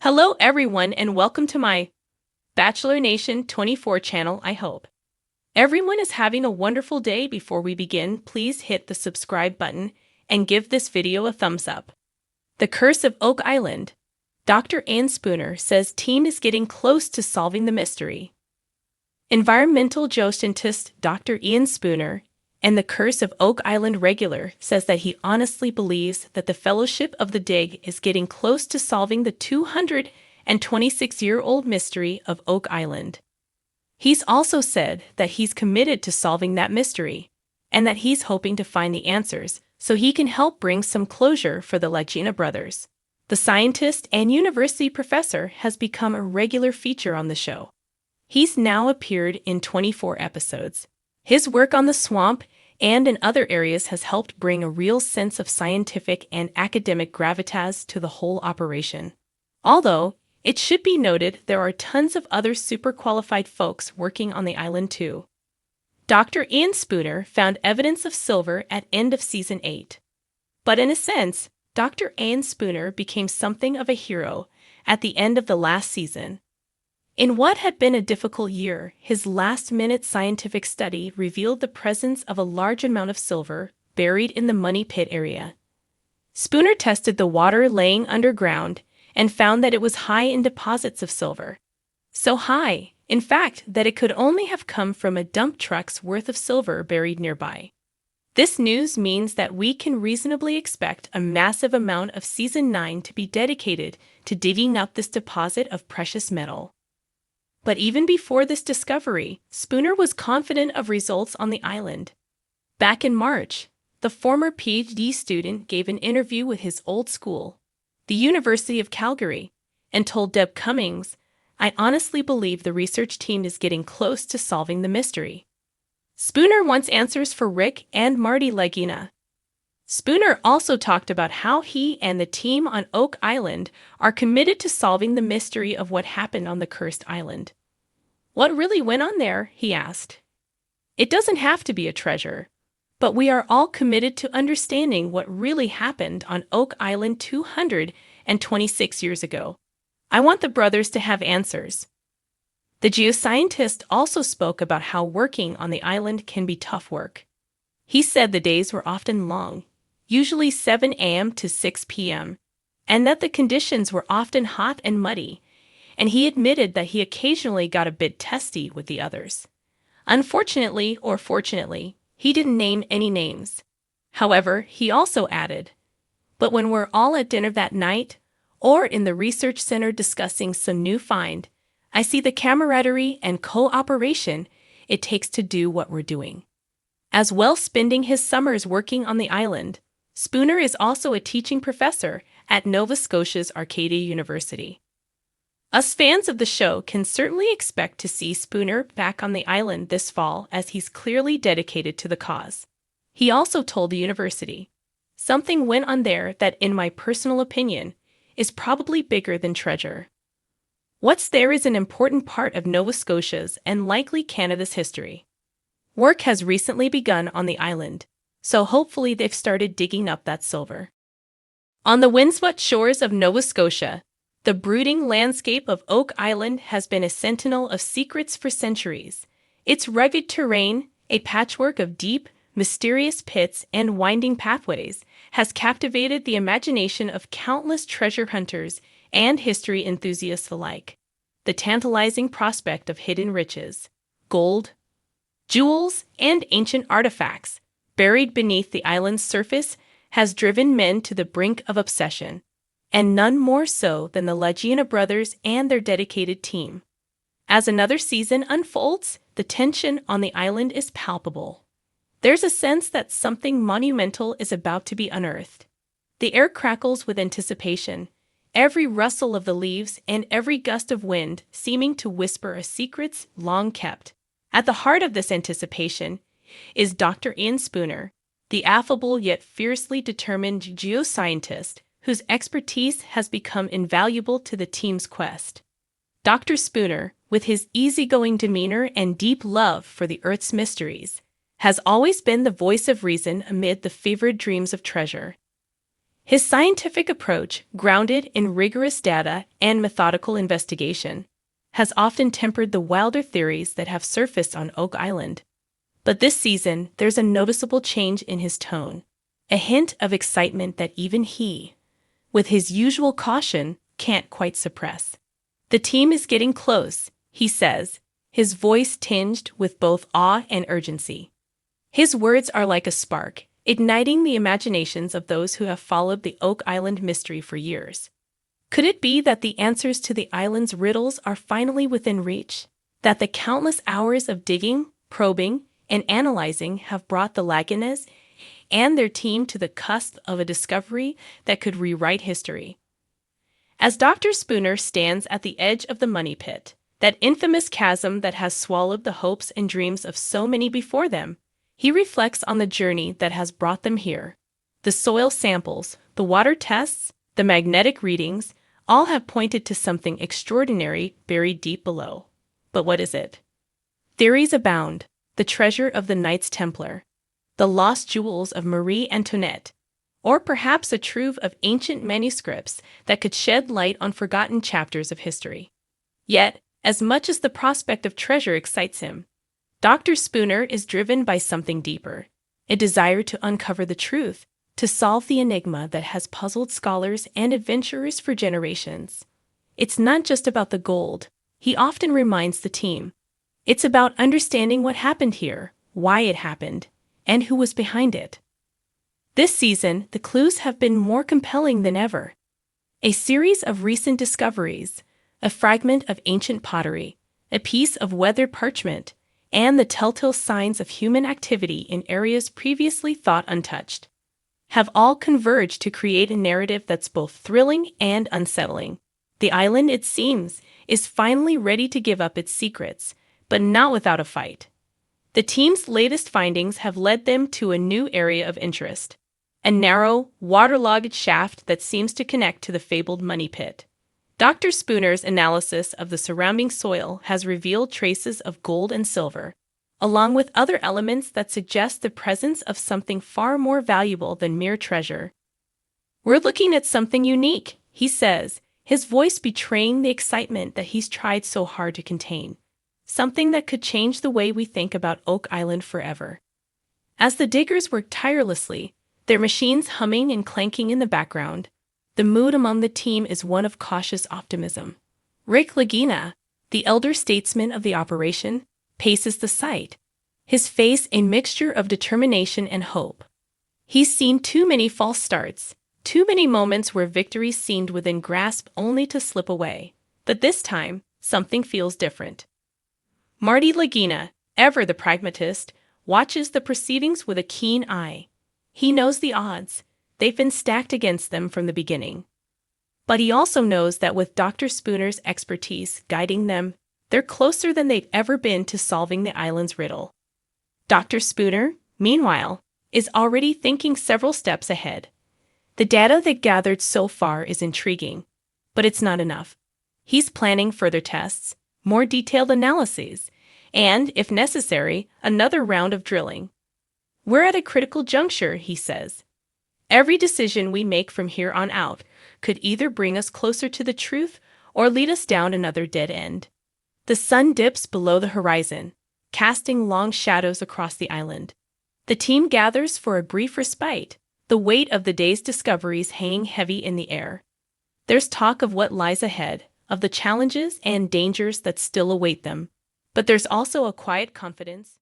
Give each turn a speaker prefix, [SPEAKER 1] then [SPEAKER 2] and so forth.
[SPEAKER 1] Hello, everyone, and welcome to my Bachelor Nation 24 channel, I hope. Everyone is having a wonderful day. Before we begin, please hit the subscribe button and give this video a thumbs up. The Curse of Oak Island. Dr. Ann Spooner says team is getting close to solving the mystery. Environmental geoscientist Dr. Ian Spooner and the Curse of Oak Island regular says that he honestly believes that the Fellowship of the Dig is getting close to solving the 226-year-old mystery of Oak Island. He's also said that he's committed to solving that mystery, and that he's hoping to find the answers so he can help bring some closure for the Lagina brothers. The scientist and university professor has become a regular feature on the show. He's now appeared in 24 episodes. His work on the swamp and in other areas has helped bring a real sense of scientific and academic gravitas to the whole operation. Although, it should be noted there are tons of other super qualified folks working on the island too. Dr. Ian Spooner found evidence of silver at end of season 8. But in a sense, Dr. Ian Spooner became something of a hero at the end of the last season. In what had been a difficult year, his last-minute scientific study revealed the presence of a large amount of silver buried in the Money Pit area. Spooner tested the water laying underground and found that it was high in deposits of silver. So high, in fact, that it could only have come from a dump truck's worth of silver buried nearby. This news means that we can reasonably expect a massive amount of Season 9 to be dedicated to digging up this deposit of precious metal. But even before this discovery, Spooner was confident of results on the island. Back in March, the former PhD student gave an interview with his old school, the University of Calgary, and told Deb Cummings, "I honestly believe the research team is getting close to solving the mystery." Spooner wants answers for Rick and Marty Lagina. Spooner also talked about how he and the team on Oak Island are committed to solving the mystery of what happened on the cursed island. "What really went on there?" he asked. "It doesn't have to be a treasure, but we are all committed to understanding what really happened on Oak Island 226 years ago. I want the brothers to have answers." The geoscientist also spoke about how working on the island can be tough work. He said the days were often long, usually 7 a.m. to 6 p.m., and that the conditions were often hot and muddy, and he admitted that he occasionally got a bit testy with the others. Unfortunately or fortunately, he didn't name any names. However, he also added, "But when we're all at dinner that night, or in the research center discussing some new find, I see the camaraderie and cooperation it takes to do what we're doing." As well spending his summers working on the island, Spooner is also a teaching professor at Nova Scotia's Arcadia University. Us fans of the show can certainly expect to see Spooner back on the island this fall, as he's clearly dedicated to the cause. He also told the university, "Something went on there that, in my personal opinion, is probably bigger than treasure. What's there is an important part of Nova Scotia's and likely Canada's history." Work has recently begun on the island, so hopefully they've started digging up that silver. On the windswept shores of Nova Scotia, the brooding landscape of Oak Island has been a sentinel of secrets for centuries. Its rugged terrain, a patchwork of deep, mysterious pits and winding pathways, has captivated the imagination of countless treasure hunters and history enthusiasts alike. The tantalizing prospect of hidden riches, gold, jewels, and ancient artifacts buried beneath the island's surface has driven men to the brink of obsession, and none more so than the Lagina brothers and their dedicated team. As another season unfolds, the tension on the island is palpable. There's a sense that something monumental is about to be unearthed. The air crackles with anticipation, every rustle of the leaves and every gust of wind seeming to whisper a secret long kept. At the heart of this anticipation is Dr. Ian Spooner, the affable yet fiercely determined geoscientist whose expertise has become invaluable to the team's quest. Dr. Spooner, with his easygoing demeanor and deep love for the Earth's mysteries, has always been the voice of reason amid the fevered dreams of treasure. His scientific approach, grounded in rigorous data and methodical investigation, has often tempered the wilder theories that have surfaced on Oak Island. But this season, there's a noticeable change in his tone, a hint of excitement that even he, with his usual caution, can't quite suppress. The team is getting close, he says, his voice tinged with both awe and urgency. His words are like a spark, igniting the imaginations of those who have followed the Oak Island mystery for years. Could it be that the answers to the island's riddles are finally within reach? That the countless hours of digging, probing, and analyzing have brought the Lagunas and their team to the cusp of a discovery that could rewrite history? As Dr. Spooner stands at the edge of the money pit, that infamous chasm that has swallowed the hopes and dreams of so many before them, he reflects on the journey that has brought them here. The soil samples, the water tests, the magnetic readings, all have pointed to something extraordinary buried deep below. But what is it? Theories abound: the treasure of the Knights Templar, the lost jewels of Marie Antoinette, or perhaps a trove of ancient manuscripts that could shed light on forgotten chapters of history. Yet, as much as the prospect of treasure excites him, Dr. Spooner is driven by something deeper, a desire to uncover the truth, to solve the enigma that has puzzled scholars and adventurers for generations. It's not just about the gold, he often reminds the team. It's about understanding what happened here, why it happened, and who was behind it. This season, the clues have been more compelling than ever. A series of recent discoveries, a fragment of ancient pottery, a piece of weathered parchment, and the telltale signs of human activity in areas previously thought untouched, have all converged to create a narrative that's both thrilling and unsettling. The island, it seems, is finally ready to give up its secrets, but not without a fight. The team's latest findings have led them to a new area of interest, a narrow, waterlogged shaft that seems to connect to the fabled money pit. Dr. Spooner's analysis of the surrounding soil has revealed traces of gold and silver, along with other elements that suggest the presence of something far more valuable than mere treasure. "We're looking at something unique," he says, his voice betraying the excitement that he's tried so hard to contain. Something that could change the way we think about Oak Island forever. As the diggers work tirelessly, their machines humming and clanking in the background, the mood among the team is one of cautious optimism. Rick Lagina, the elder statesman of the operation, paces the site, his face a mixture of determination and hope. He's seen too many false starts, too many moments where victory seemed within grasp only to slip away. But this time, something feels different. Marty Lagina, ever the pragmatist, watches the proceedings with a keen eye. He knows the odds. They've been stacked against them from the beginning. But he also knows that with Dr. Spooner's expertise guiding them, they're closer than they've ever been to solving the island's riddle. Dr. Spooner, meanwhile, is already thinking several steps ahead. The data they've gathered so far is intriguing, but it's not enough. He's planning further tests, more detailed analyses, and, if necessary, another round of drilling. "We're at a critical juncture," he says. "Every decision we make from here on out could either bring us closer to the truth or lead us down another dead end." The sun dips below the horizon, casting long shadows across the island. The team gathers for a brief respite, the weight of the day's discoveries hanging heavy in the air. There's talk of what lies ahead, of the challenges and dangers that still await them, but there's also a quiet confidence